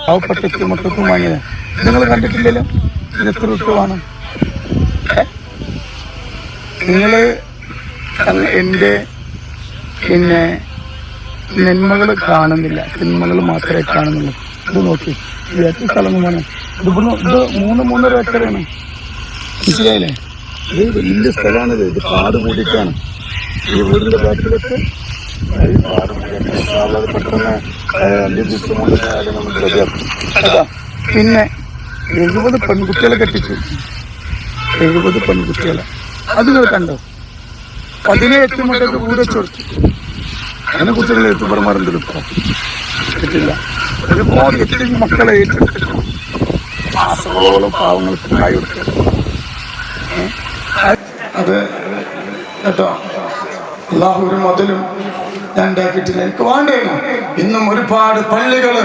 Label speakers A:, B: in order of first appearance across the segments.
A: പാവപ്പെട്ട മക്കൾക്കും വാങ്ങിയത് നിങ്ങൾ കണ്ടിട്ടില്ലല്ലോ. ഇത് എത്ര റുപ്യാണ്? നിങ്ങൾ എൻ്റെ പിന്നെ നന്മകൾ കാണുന്നില്ല, തിന്മകൾ മാത്രമേ കാണുന്നുള്ളൂ. ഇത് നോക്കി, ഇത് എത്ര സ്ഥലമാണ്? ഇത് 3-3.5 ഏക്കറാണ്. മനസ്സിലായില്ലേ? ഇത് വലിയ സ്ഥലമാണിത്. ഇത് കാട് കൂടിയിട്ടാണ് ഈ വീടിന്റെ ബാക്കിലൊക്കെ പെട്ടെന്ന് പിന്നെ 70 പെൺകുട്ടികളെ കെട്ടിച്ചു. 70 പെൺകുട്ടികളെ അത് നിങ്ങൾ കണ്ടോ? 18 മക്കൾക്ക് വീട് വെച്ചു കൊടുത്തു. അതിനെ കുറിച്ചുള്ള യൂട്യൂബർമാരുണ്ട് ഇപ്പൊ കിട്ടില്ല. ഒരുപാട് 8 മക്കളെ ഏറ്റെടുത്തിട്ടു. മാസങ്ങളോളം പാവങ്ങൾക്ക് കായി കൊടുത്തു. അത് കേട്ടോ, അല്ലാഹു ഒരു മുതലും ഞാൻ ഉണ്ടാക്കിയിട്ടില്ല. എനിക്ക് വേണ്ടേനു. ഇന്നും ഒരുപാട് പള്ളികള്,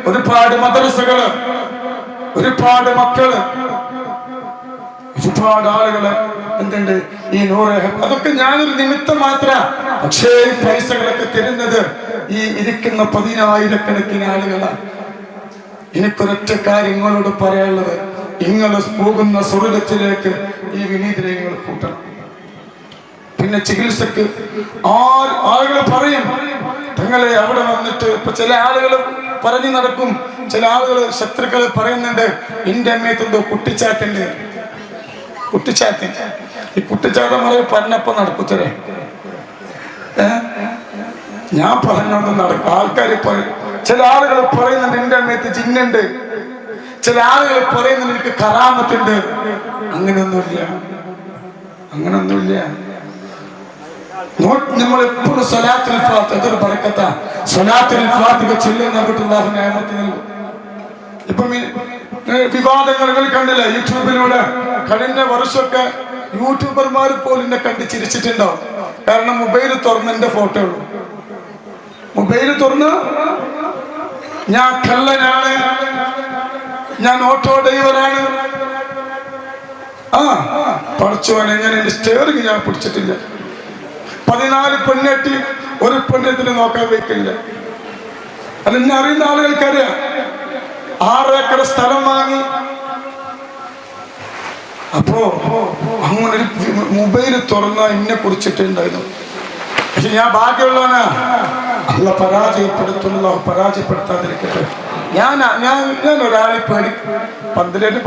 A: ഒരുപാട് മദ്രസകള്, ഒരുപാട് മക്കള്, ഒരുപാട് ആളുകള് എന്തുണ്ട് ഈ 100. അതൊക്കെ ഞാനൊരു നിമിത്തം മാത്രം. പക്ഷേ ഈ പൈസകളൊക്കെ തരുന്നത് ഈ ഇരിക്കുന്ന 10,000-കണക്കിന് ആളുകളാണ്. എനിക്കൊരൊറ്റ കാര്യങ്ങളോട് പറയാനുള്ളത്, നിങ്ങൾ പോകുന്ന സ്വർഗ്ഗത്തിലേക്ക് ഈ വിനീതരെ നിങ്ങൾ കൂട്ടണം. പിന്നെ ചികിത്സക്ക് ആളുകൾ പറയും തങ്ങളെ അവിടെ വന്നിട്ട്. ഇപ്പൊ ചില ആളുകൾ പറഞ്ഞു നടക്കും, ചില ആളുകൾ ശത്രുക്കൾ പറയുന്നുണ്ട് എന്റെ അമ്മയത്തെന്തോ കുട്ടിച്ചാത്തുണ്ട്. കുട്ടിച്ചാത്തൻ, ഈ കുട്ടിച്ചാത്തന്മാരെ പറഞ്ഞപ്പോ നടക്കുത്തരേ ഞാൻ പറഞ്ഞൊന്നും നടക്കും. ആൾക്കാർ പറയും, ചില ആളുകൾ പറയുന്നുണ്ട് എന്റെ അമ്മയത്ത് ജിന്നുണ്ട്, ചില ആളുകൾ പറയുന്നുണ്ട് എനിക്ക് കറാമത്തുണ്ട്. അങ്ങനെയൊന്നുമില്ല, അങ്ങനെയൊന്നുമില്ല. നമ്മൾ എപ്പോഴും സ്വലാത്തുൽ ഫാത്തിഹ, അതൊരു ബറക്കത്താ. സ്വലാത്തുൽ ഫാത്തിഹ ചൊല്ലുന്ന അല്ലാഹു നിഅമത്ത് നൽകും. ഇപ്പൊ വിവാദങ്ങൾ കണ്ടില്ല യൂട്യൂബിലൂടെ? കഴിഞ്ഞ വർഷമൊക്കെ യൂട്യൂബർമാർ പോലും എന്നെ കണ്ട് ചിരിച്ചിട്ടുണ്ടോ? കാരണം മൊബൈൽ തുറന്ന് എന്റെ ഫോട്ടോ ഉള്ളൂ. മൊബൈൽ തുറന്ന് ഞാൻ കള്ളനാണ്, ഞാൻ ഓട്ടോ ഡ്രൈവറാണ്. പഠിച്ചോനെ, ഞാൻ എന്റെ സ്റ്റെയറിംഗ് ഞാൻ പിടിച്ചിട്ടില്ല. 14 പെണ്ണെട്ടി ഒരു പെണ്ണത്തിന് നോക്കാൻ വയ്ക്കില്ല. അതെന്നെ അറിയുന്ന ആളുകൾക്കറിയാം. 6 ഏക്കർ സ്ഥലം വാങ്ങി. അപ്പോ അങ്ങനെ ഒരു മൊബൈൽ തുറന്ന എന്നെ കുറിച്ചിട്ടുണ്ടായിരുന്നു. പക്ഷെ ഞാൻ ഭാഗ്യമുള്ളവനാ. അല്ല പരാജയപ്പെടുത്തുള്ള, പരാജയപ്പെടുത്താതിരിക്കട്ടെ. ഞാൻ ഒരാളെ പേടി 12